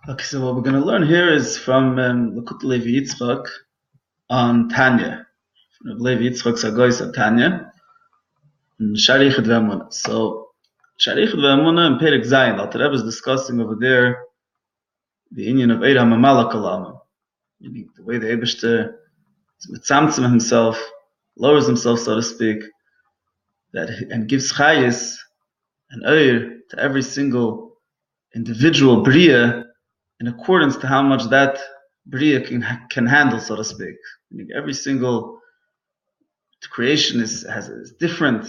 Okay, so what we're going to learn here is from Alter Levi Yitzchok on Tanya. From Levi Yitzchok's Agois on Tanya, and Shaar Hayichud Vehoemunah. So, Shaar Hayichud Vehoemunah and Perek Zayin, Alter Rebbe is discussing over there the union of Eira Mamalak Olam, meaning the way the Eibishter is mitzamtzim himself, lowers himself, so to speak, and gives chayis and oir to every single individual bria in accordance to how much that bria can handle, so to speak. Meaning every single creation is different.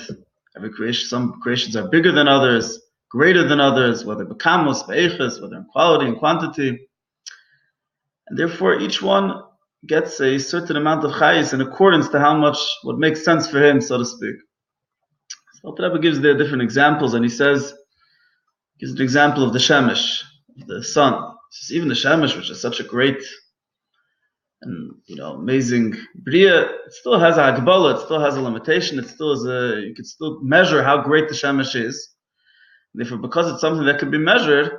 Every creation, some creations are bigger than others, greater than others, whether bekamos, be'eches, whether in quality and quantity, and therefore each one gets a certain amount of chayis in accordance to how much what makes sense for him, so to speak. So Alter Rebbe gives there different examples, and he gives an example of the shemesh, of the sun. He says even the shemesh, which is such a great and amazing bria, it still has a hagbola, it still has a limitation, it still is you can still measure how great the shemesh is. Therefore, because it's something that can be measured,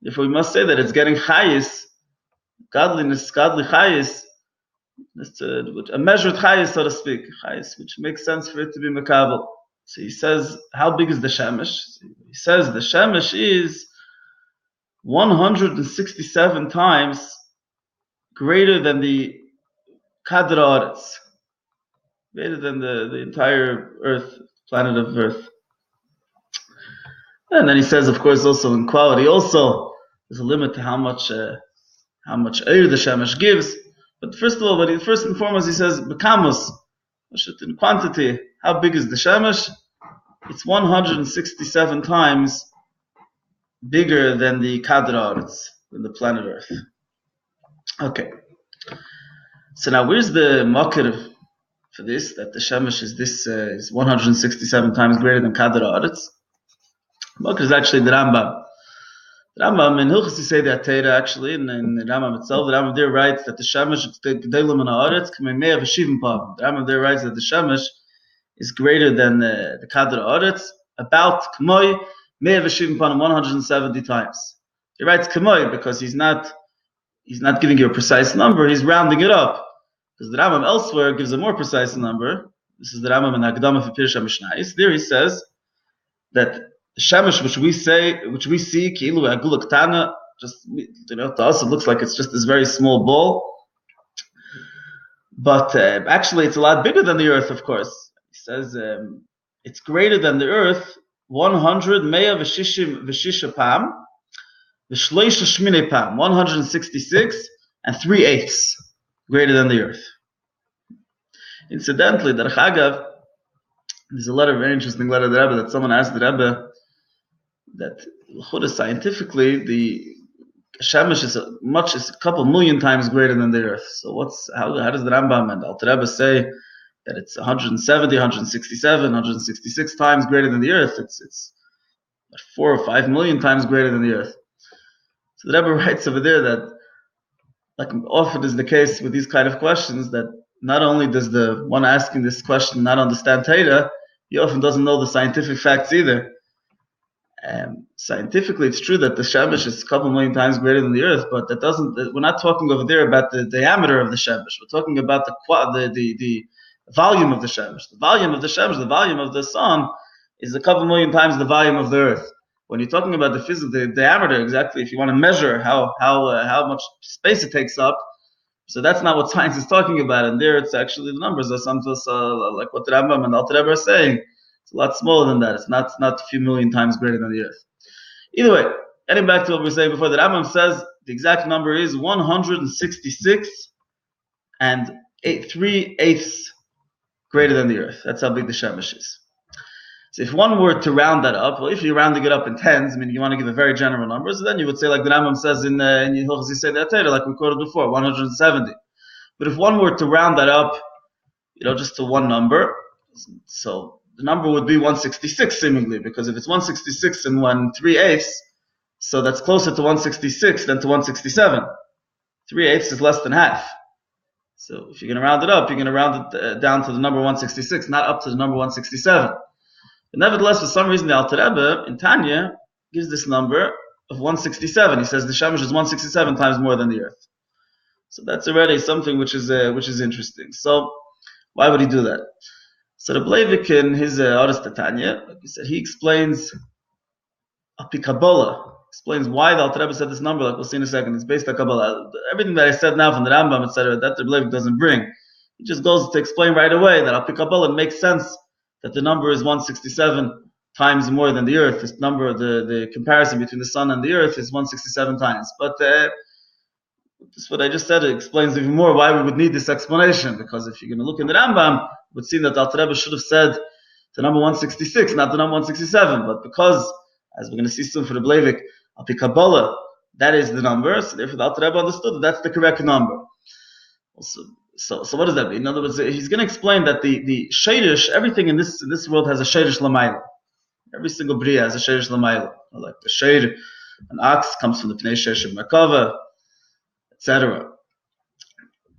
therefore we must say that it's getting chayis, godly chayis, a measured chayis, so to speak, chayis, which makes sense for it to be makabel. So he says, how big is the shemesh? He says the shemesh is 167 times greater than the Kadra Aretz, greater than the entire Earth, planet of Earth. And then he says, of course, also in quality, also there's a limit to how much air the shemesh gives. But first of all, first and foremost, he says, bekamos, in quantity, how big is the shemesh? It's 167 times bigger than the Kadra Aretz, than the planet Earth. Okay. So now, where's the makir for this? That the shemesh is 167 times greater than Kadra Aretz. Makir is actually the Rambam. The Rambam in Hilchos Yisei Torah, actually, in the Rambam itself, the Rambam there writes that the shemesh is gedolim min haaretz k'mei 107 pavim. The Rambam there writes that the shemesh is greater than the Kadra Aretz, about k'moi 107 pavim, 170 times. He writes k'moi because he's not giving you a precise number, he's rounding it up. Because the Rambam elsewhere gives a more precise number. This is the Rambam in Hagdama for Pirush HaMishnayos. There he says that the shemesh which we see, ki'ilu agula ktana, just to us it looks like it's just this very small ball, but actually it's a lot bigger than the Earth. Of course, he says it's greater than the Earth 100 mea v'shisha pam v'shleisha shmine pam, 166 and 3/8 greater than the Earth. Incidentally, Derech Agav, there's a very interesting letter of the Rebbe that someone asked the Rebbe that scientifically the shemesh is a couple million times greater than the Earth. So how does the Rambam and Alter Rebbe say that it's 170, 167, 166 times greater than the Earth? It's 4 or 5 million times greater than the Earth. So the Rebbe writes over there that, like often is the case with these kind of questions, that not only does the one asking this question not understand Torah, he often doesn't know the scientific facts either. Scientifically, it's true that the shemesh is a couple million times greater than the Earth, but we're not talking over there about the diameter of the shemesh. We're talking about the volume of the shemesh. The volume of the shemesh, the volume of the sun, is a couple million times the volume of the Earth. When you're talking about the diameter, exactly, if you want to measure how much space it takes up, so that's not what science is talking about. And there, it's actually the numbers are sometimes like what the Rambam and Alter Rebbe are saying. It's a lot smaller than that. It's not a few million times greater than the Earth. Either way, getting back to what we were saying before, the Rambam says the exact number is 166 and 3/8 greater than the Earth. That's how big the shemesh is. So if one were to round that up, well, if you're rounding it up in tens, I mean, you want to give a very general number, so then you would say, like the Rambam says in Hilchos Yisei Torah, like we quoted before, 170. But if one were to round that up, just to one number, so the number would be 166 seemingly, because if it's 166 and 3/8, so that's closer to 166 than to 167. 3/8 is less than half. So if you're going to round it up, you're going to round it down to the number 166, not up to the number 167. But nevertheless, for some reason, the Alter Rebbe in Tanya gives this number of 167. He says the Shemesh is 167 times more than the earth. So that's already something which is interesting. So why would he do that? So the Levik in his Tanya, like he said, he explains a Kabbalah, explains why the Alter Rebbe said this number, like we'll see in a second. It's based on Kabbalah. Everything that I said now from the Rambam, etc., that the Levik doesn't bring. He just goes to explain right away that al Kabbalah makes sense that the number is 167 times more than the earth. This number, the comparison between the sun and the earth is 167 times. But this what I just said, it explains even more why we would need this explanation. Because if you're going to look in the Rambam, it would seem that the Alter Rebbe should have said the number 166, not the number 167. But because, as we're going to see soon for the Levik, al Kabbalah, that is the number, so therefore the Alter Rebbe understood that that's the correct number. Also, so what does that mean? In other words, he's going to explain that the shadish, everything in this world has a shadish lamayla. Every single bria has a shadish lamayla. Like the shade, an ox comes from the pnei shesh of merkava, etc.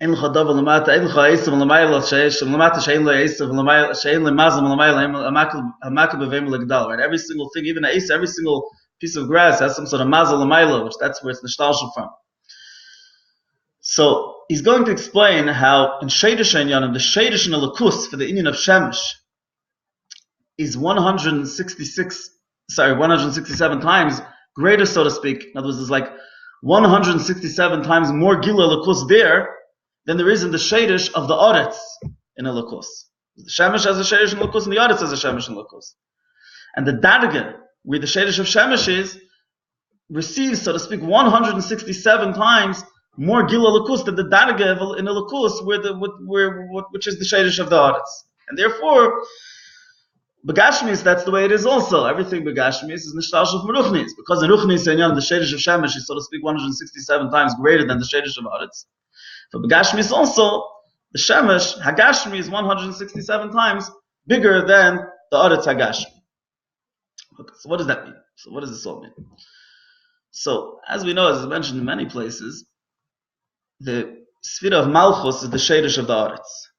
In chadav lamata, in chayisav lamayla sheish lamata shein lo yisav lamayla shein lo mazal lamayla hamakal bevem legdal. Right, every single thing, even every single piece of grass has some sort of mazal lamayla, which that's where it's nishtalshel from. So he's going to explain how in Shadish Inyanim, the Shadish in the Lakus for the Inyan of Shemesh is 167 times greater, so to speak. In other words, there's like 167 times more Gila Lakus there than there is in the Shadish of the Oretz in a Lakus. The Shemesh has a Shadish in Lakus and the Oretz has a Shemesh in Lakus. And the Darga, where the Shadish of Shemesh is, receives, so to speak, 167 times more gila lakus than the darga in the lakus, which is the shadish of the arts, and therefore, begashmis, that's the way it is. Also, everything begashmis is nishtash of meruchnis, because in ruchnis the shadish of shemesh is, so to speak, 167 times greater than the shadish of arts. For begashmis also, the shemesh hagashmi is 167 times bigger than the arts hagashmi. Okay, so what does that mean? So what does this all mean? So, as we know, as is mentioned in many places, the sphere of Malchus is the shadish of the Aretz.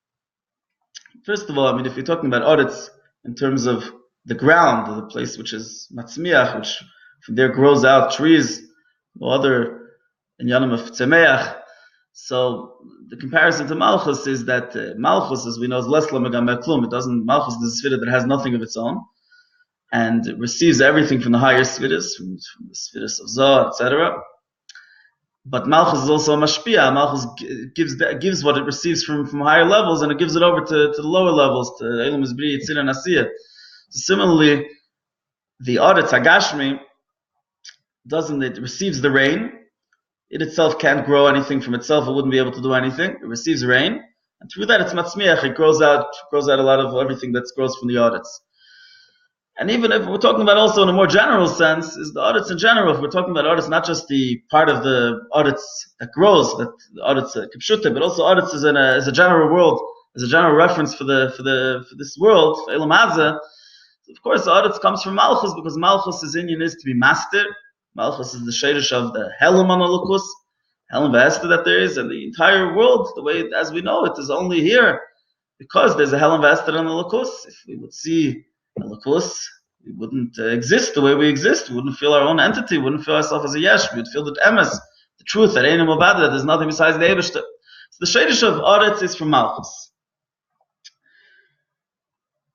First of all, I mean, if you're talking about Aretz in terms of the ground, the place which is Matzmiach, which from there grows out trees, or other inyanim of Tzemeach. So the comparison to Malchus is that Malchus, as we know, is less lamegam klum. It doesn't. Malchus is a sphere that has nothing of its own, and it receives everything from the higher spheres, from the spheres of Zohar, etc. But Malchus is also a mashpia. Malchus gives what it receives from higher levels, and it gives it over to the lower levels, to Elam Izbri, Yitzir, and Asiyah. So similarly, the Aretz Hagashmi it receives the rain. It itself can't grow anything from itself. It wouldn't be able to do anything. It receives rain, and through that it's matzmiach. It grows out a lot of everything that grows from the Aretz. And even if we're talking about also in a more general sense, is the Aretz in general. If we're talking about Aretz, not just the part of the Aretz that grows, that the Aretz kipshute, but also Aretz is a general world, is a general reference for this world, for Elam Hazeh. Of course, the Aretz comes from Malchus, because Malchus' inyan is to be master. Malchus is the shadish of the Helam Analukus, Helam V'Esther that there is, and the entire world, the way as we know it, is only here because there's a Helam V'Esther Analukus. If we would see Alakus, we wouldn't exist the way we exist. We wouldn't feel our own entity. We wouldn't feel ourselves as a yesh. We would feel that emes, the truth, that ain't that there's nothing besides the Eibishter. So the shadish of Aretz is from Malchus.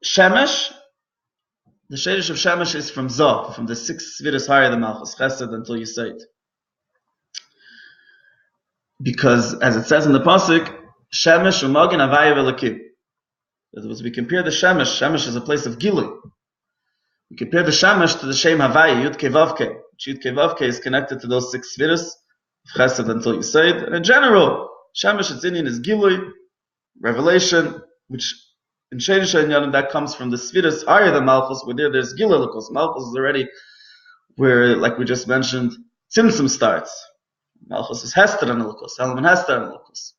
Shemesh, the shadish of Shemesh is from Zoh, from the 6 spheres higher than Malchus, Chesed until you say it. Because, as it says in the pasuk, Shemesh u'magin avaya v'elakib. In other words, we compare the Shemesh. Shemesh is a place of Gilui. We compare the Shemesh to the Shem Havai, Yud Kevavke. Yud Kevavke is connected to those 6 spheres of Chesed until you say it. And in general, Shemesh, its Indian is Gilui, revelation, which in Shadish Inyanim that comes from the spheres higher than Malchus, where there's Gilui Lukus. Malchus is already where, like we just mentioned, Tzimtzum starts. Malchus is Hester and Lukus, Helam and Hester and Lukus.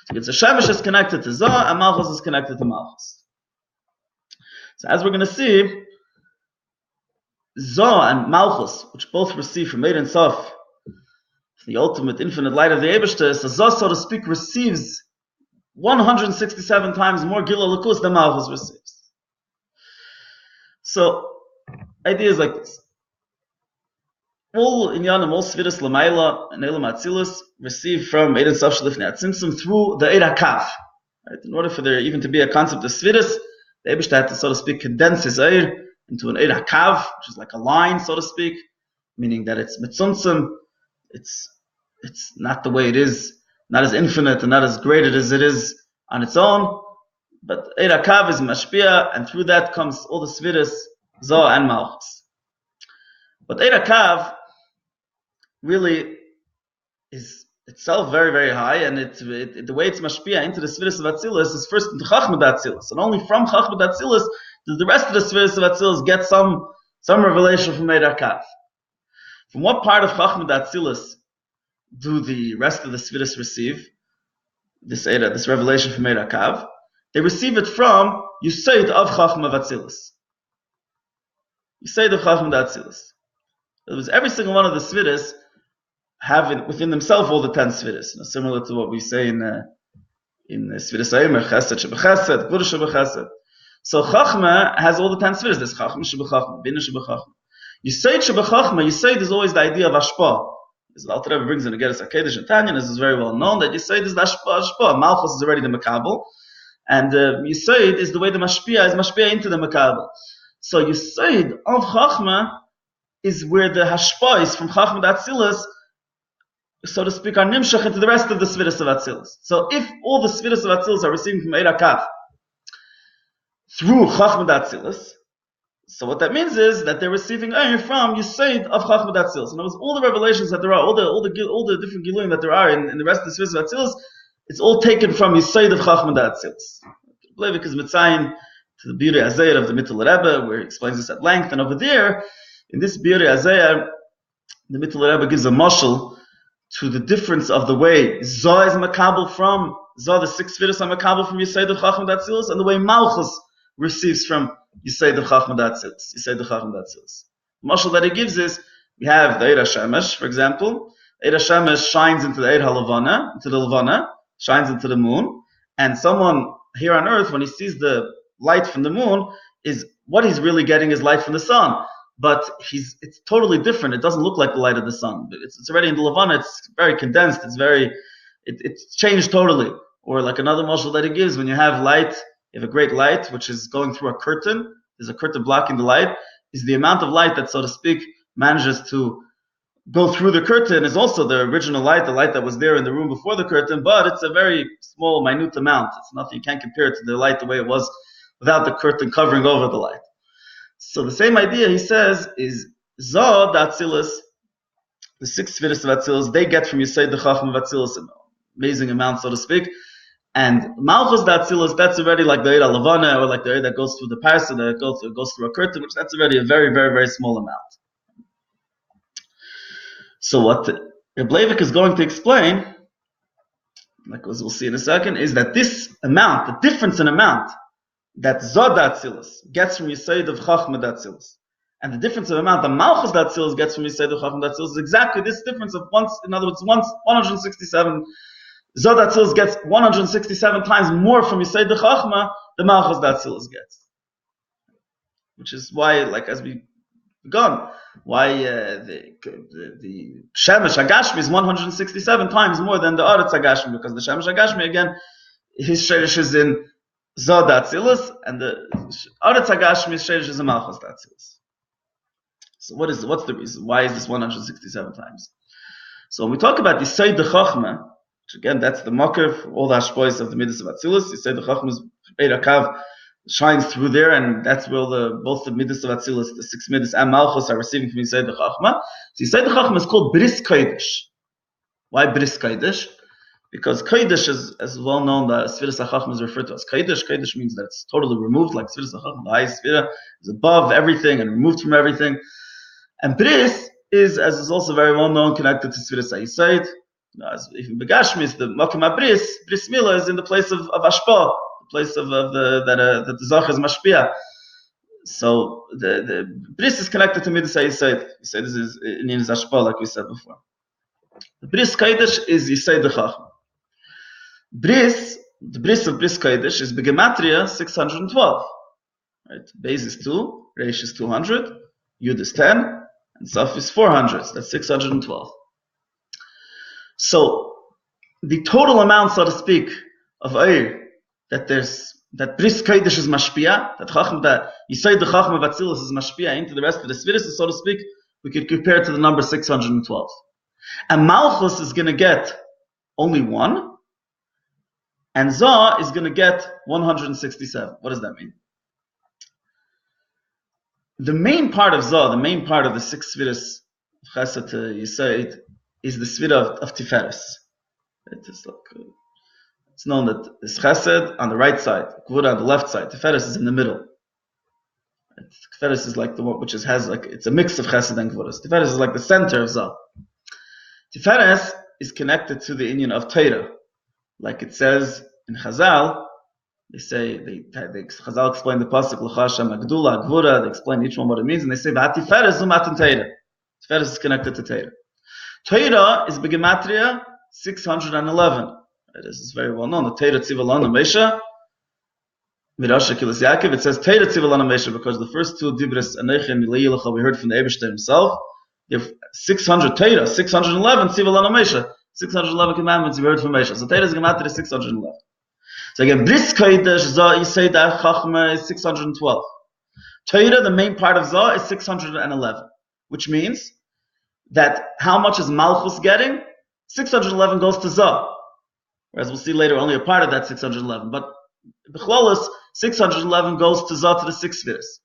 So it's a Shemesh is connected to Zoh, and Malchus is connected to Malchus. So as we're going to see, Zoh and Malchus, which both receive from Eid and Sof, the ultimate infinite light of the Eibishter, so Zoh, so to speak, receives 167 times more Gila Lakus than Malchus receives. So, idea is like this. all inyanim, all sviras l'mayla and elam atzilus receive from Eid Sof Shalifnei Atzimtzum through the Eid HaKav. Right? In order for there even to be a concept of sviras, the Eibishter had to, so to speak, condense his Eid into an Eid HaKav, which is like a line, so to speak, meaning that it's mitzumtzum, it's not the way it is, not as infinite and not as great as it is on its own, but Eid HaKav is mashpia, and through that comes all the sviras, Zoh and Malchus. But Eid HaKav really is itself very, very high, and the way it's mashpia into the Sviras of Atzilus is first into Chachma d'Atzilus, and only from Chachma d'Atzilus does the rest of the Sviras of Atzilus get some revelation from Eid HaKav. From what part of Chachma d'Atzilus do the rest of the Sviras receive this revelation from Eid HaKav? They receive it from Yusaid of Chachma d'Atzilus. Yusaid of Chachma d'Atzilus. It was every single one of the Sviras have within themselves all the 10 Sviras, similar to what we say in Sviras Aimer, Chesed Shebechesed, Gvura Shebechesed. So Chachma has all the 10 Sviras. There's Chachma Shebechachma, Bina Shebechachma. Yisaid Shebechachma, Yisaid is always the idea of Ashpa. As the Alter Rebbe brings in Ageres HaKedesh and Tanya, this is very well known, that Yisaid is the Ashpa. Malchus is already the Makabel, and Yisaid is the way the mashpia is mashpia into the Makabel. So Yisaid of Chachma is where the Hashpa is from Chachma d'Atzilus, so to speak, are nimshach into the rest of the Sviras of Atzilus. So if all the Sviras of Atzilus are receiving from Eid HaKav through Chachma d'Atzilus, so what that means is that they're receiving from Yisaid of Chachma d'Atzilus. In other words, all the revelations that there are, all the different Giluim that there are in the rest of the Sviras of Atzilus, it's all taken from Yisaid of Chachma d'Atzilus. Levik is mitzayin to the Biurei Azayah of the Alter Rebbe, where he explains this at length, and over there, in this Biurei Azayah, the Alter Rebbe gives a mashal to the difference of the way Zoh is makabel from Zoh, the 6 Sviras are makabel from Yisaid of Chachma d'Atzilus, and the way Malchus receives from Yisaid of Chachma d'Atzilus. Yisaid of Chachma d'Atzilus. The mashal that he gives is, we have the Eid HaShemesh, for example. Eid HaShemesh shines into the Eid HaLevana, into the Levana, shines into the moon, and someone here on earth, when he sees the light from the moon, is what he's really getting is light from the sun. But it's totally different. It doesn't look like the light of the sun. It's already in the Levana. It's very condensed. It's changed totally. Or like another mashal that he gives, when you have light, you have a great light which is going through a curtain. There's a curtain blocking the light. Is the amount of light that, so to speak, manages to go through the curtain is also the original light, the light that was there in the room before the curtain, but it's a very small, minute amount. It's nothing. You can't compare it to the light the way it was without the curtain covering over the light. So the same idea, he says, is Zoh, the Atzilus, the 6 Sviras of Atzilus, they get from Yisaid the Chachma of Atzilus, an amazing amount, so to speak. And Malchus the Atzilus, that's already like the Eid HaLevana, or like the Eid that goes through the parsa, that goes through a curtain, which that's already a very, very, very small amount. So what Rabbi Levik is going to explain, like as we'll see in a second, is that this amount, the difference in amount, that Zoh d'Atzilus gets from Yisaid of Chachma d'Atzilus, and the difference of amount that Malchus d'Atzilus gets from Yisaid of Chachma d'Atzilus is exactly this difference of 167. Zoh d'Atzilus gets 167 times more from Yisaid of Chachma than Malchus d'Atzilus gets. Which is why, like as we begun, why the Shemesh HaGashmi is 167 times more than the Aretz HaGashmi, because the Shemesh HaGashmi, again, his shirish is in Zoh d'Atzilus, and the Aretz HaGashmi shirish is in Malchus d'Atzilus. So what's the reason? Why is this 167 times? So when we talk about Yisaid the Chachma, which again, that's the makar for all the hashpois of the Midas of Atzilus, Yisaid the Chachma is Eid HaKav, shines through there, and that's where both the Midas of Atzilus, the 6 Midas and Malchus, are receiving from Yisaid the Chachma. So Yisaid the Chachma is called Bris Kodesh. Why Bris Kodesh? Because Kodesh is, as well known, the Sfiras HaChachma is referred to as Kodesh. Kodesh means that it's totally removed, like Sfiras HaChachma, the highest Sfira is above everything and removed from everything. And Bris is, as is also very well known, connected to Sfiras HaYisaid. As even Begashmi is the Makom HaBris, Bris Mila is in the place of Ashpa, the place of that the Zach is mashpia. So the Bris is connected to Midas HaYisaid. Yisaid is in his Ashpa, like we said before. The Bris Kodesh is Yisaid the Chachma. The Bris of Bris Kodesh is Begematria 612. Right? Beis is 2, Reish is 200, Yud is 10, and Saf is 400, so that's 612. So the total amount, so to speak, of Eir, that Bris Kodesh is mashpia, that Yisayid the Chachma of Atzilus is mashpia into the rest of the Sfiris, so to speak, we could compare to the number 612. And Malchus is going to get only one, and Zah is going to get 167. What does that mean? The main part of Zah, the main part of the six Sfiris of Chesed to Yisayid, is the Sfira of Tiferes. It's known that there's Chesed on the right side, Gvura on the left side, Tiferes is in the middle. Tiferes is like the one which has like, it's a mix of Chesed and Gvura. Tiferes is like the center of Zah. Tiferes is connected to the union of Torah. Like it says in Chazal, Chazal explain the pasuk L'chashem Agdula Gvura. They explain each one what it means, and they say V'Tiferes Matan Torah. Tiferes is connected to Torah. Torah is Begematria 611. This is very well known. The Torah Tzivalana Mesha, Mirasha Kilas Yaakov. It says Torah Tzivalana Mesha because the first two Dibres Anechi and Milayilacha we heard from the Eibishter himself. You have 600 Torah, 611 Tzivalana Mesha, 611 commandments we heard from Mesha. So Torah is Gematria 611. So again, Bris Kodesh Zah Yisayid Chachma is 612. Torah, the main part of Zah, is 611, which means that how much is Malchus getting? 611 goes to Zah. Whereas we'll see later, only a part of that 611. But B'chlolos, 611 goes to Zah to the six Sfiris.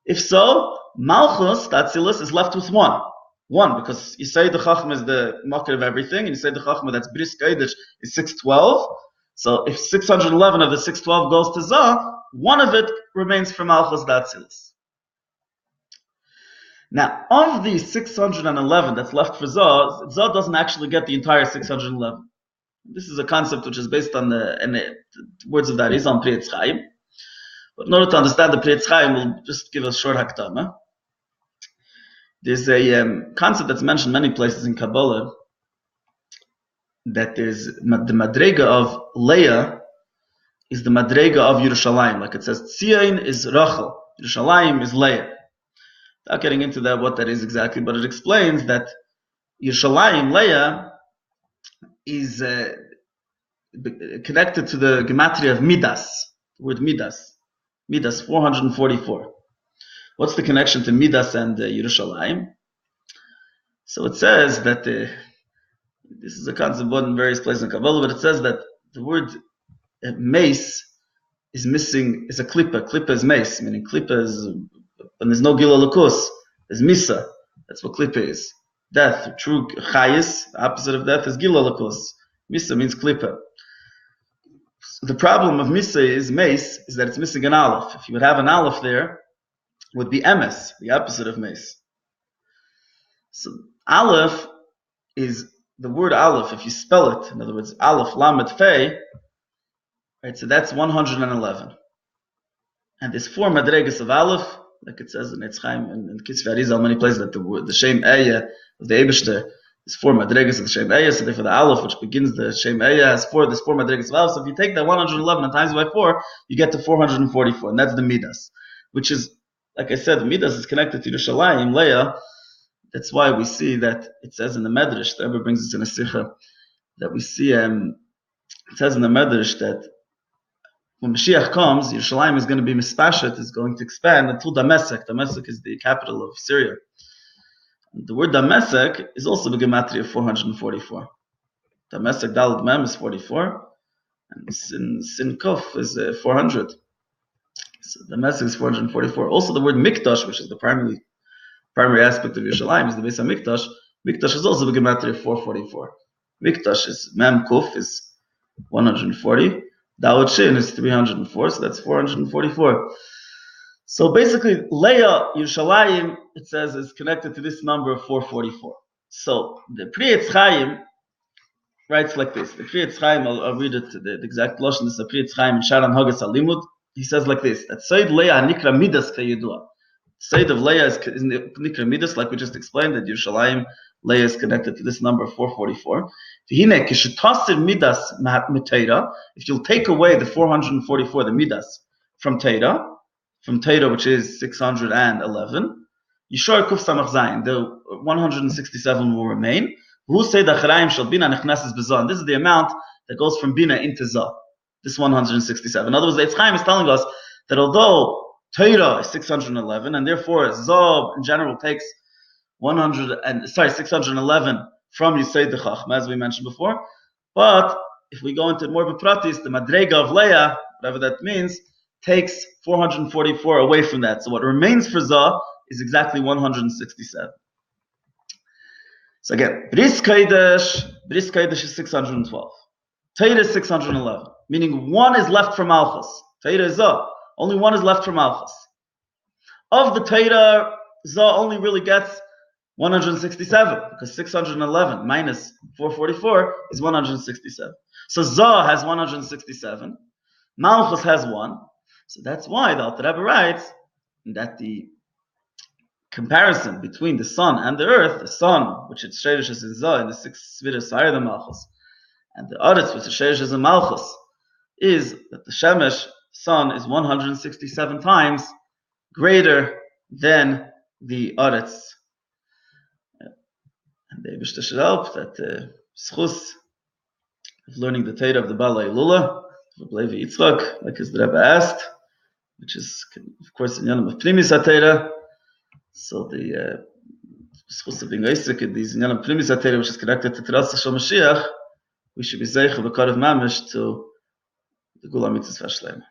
If so, Malchus, that Atzilus, is left with one. One, because you say the Chachma is the makar of everything, and you say the Chachma that's Bris Kodesh is 612. So if 611 of the 612 goes to Zah, one of it remains for Malchus, that Atzilus. Now, of the 611 that's left for Zah, Zah doesn't actually get the entire 611. This is a concept which is based on the words of the Arizal on Pri Etz Chaim. But in order to understand the Pri Etz Chaim, we'll just give a short hakdama. There's a concept that's mentioned many places in Kabbalah that there's the Madrega of Leah is the Madrega of Yerushalayim. Like it says, Tzion is Rachel, Yerushalayim is Leah. Not getting into that, what that is exactly, but it explains that Yerushalayim, Leah, is connected to the gematria of Midas, the word Midas. Midas, 444. What's the connection to Midas and Yerushalayim? So it says that, this is a concept in various places in Kabbalah, but it says that the word mace is missing, is a klippa. Klippa is mace, meaning klippa is, when there's no gila lakus, there's misa. That's what klippa is. Death, true chayis, the opposite of death is gila lakus. Misa means klippa. So the problem of misa is mace, is that it's missing an aleph. If you would have an aleph there, it would be emes, the opposite of mace. So aleph is the word aleph, if you spell it, in other words, aleph, lamed, fei, right, so that's 111. And there's four madregas of aleph, like it says in Etz Chaim and Kisvei Arizal, many places that the Shem Eya of the Eibishter is four madregas of the Shem Eya, so therefore the aleph, which begins the Shem Eya, there's four madregas of aleph, so if you take that 111 and times by 4, you get to 444, and that's the Midas, which is, like I said, Midas is connected to Yerushalayim, Leah. That's why we see that it says in the Medrash, the Rebbe brings us in a Sikha, that we see, it says in the Medrash that when Mashiach comes, Yerushalayim is going to be mispashet, is going to expand until Damascus. Damascus is the capital of Syria. And the word Damascus is also the gematria of 444. Damascus Dalet Mem is 44, and Sin Kof is 400. So Damascus is 444. Also the word Mikdash, which is the primary aspect of Yerushalayim, is the Beis HaMikdash. Mikdash is also the gematria of 444. Mikdash is Mem Kuf is 140. Dalet Shin is 304, so that's 444. So basically, Leah, Yerushalayim, it says, is connected to this number of 444. So the Pri Etz Chaim writes like this. The Pri Etz Chaim, I'll read it, the exact lashon. This is the Pri Etz Chaim in Shaar Hayichud Vehoemunah. He says like this: that Seid Leah Nikra Midas Kayidua. Seid of Leah is Nikra Midas, like we just explained, that Yerushalayim, Leah is connected to this number of 444. If you'll take away the 444, the Midas, from Torah, which is 611, Yishor Kuf Samach Zayin, the 167 will remain. Who say the Charaim Shal Bina Nechnases B'Zah, and this is the amount that goes from Bina into Zah, this 167. In other words, the Eitz Chaim is telling us that although Torah is 611, and therefore Zah in general takes 611 from Yisei the Chachma, as we mentioned before, but if we go into more Bepratis, the Madrega of Leah, whatever that means, takes 444 away from that. So what remains for Zah is exactly 167. So again, Bris Kodesh is 612. Torah is 611, meaning one is left for Malchus. Torah is Zah. Only one is left for Malchus. Of the Torah, Zah only really gets 167, because 611 minus 444 is 167. So Zah has 167, Malchus has 1. So that's why the Alter Rebbe writes that the comparison between the sun and the earth, the sun, which its sherish is in Zah, in the 6 Sviras higher than Malchus, and the Aretz, which the sherish is in Malchus, is that the Shemesh, sun, is 167 times greater than the Aretz. And the Eibishter should help that schus of learning the Torah of the Balei Lula, Rabbi Levi Yitzchok, like as the Rebbe asked, which is, of course, in Yanam of Primis HaTorah. So the schus of being Isaac, these in Yanam Primis HaTorah, which is connected to Teras Shal Mashiach, we should be Zeicha B'Karav Mamish to the Gula Mitzvah Shleima.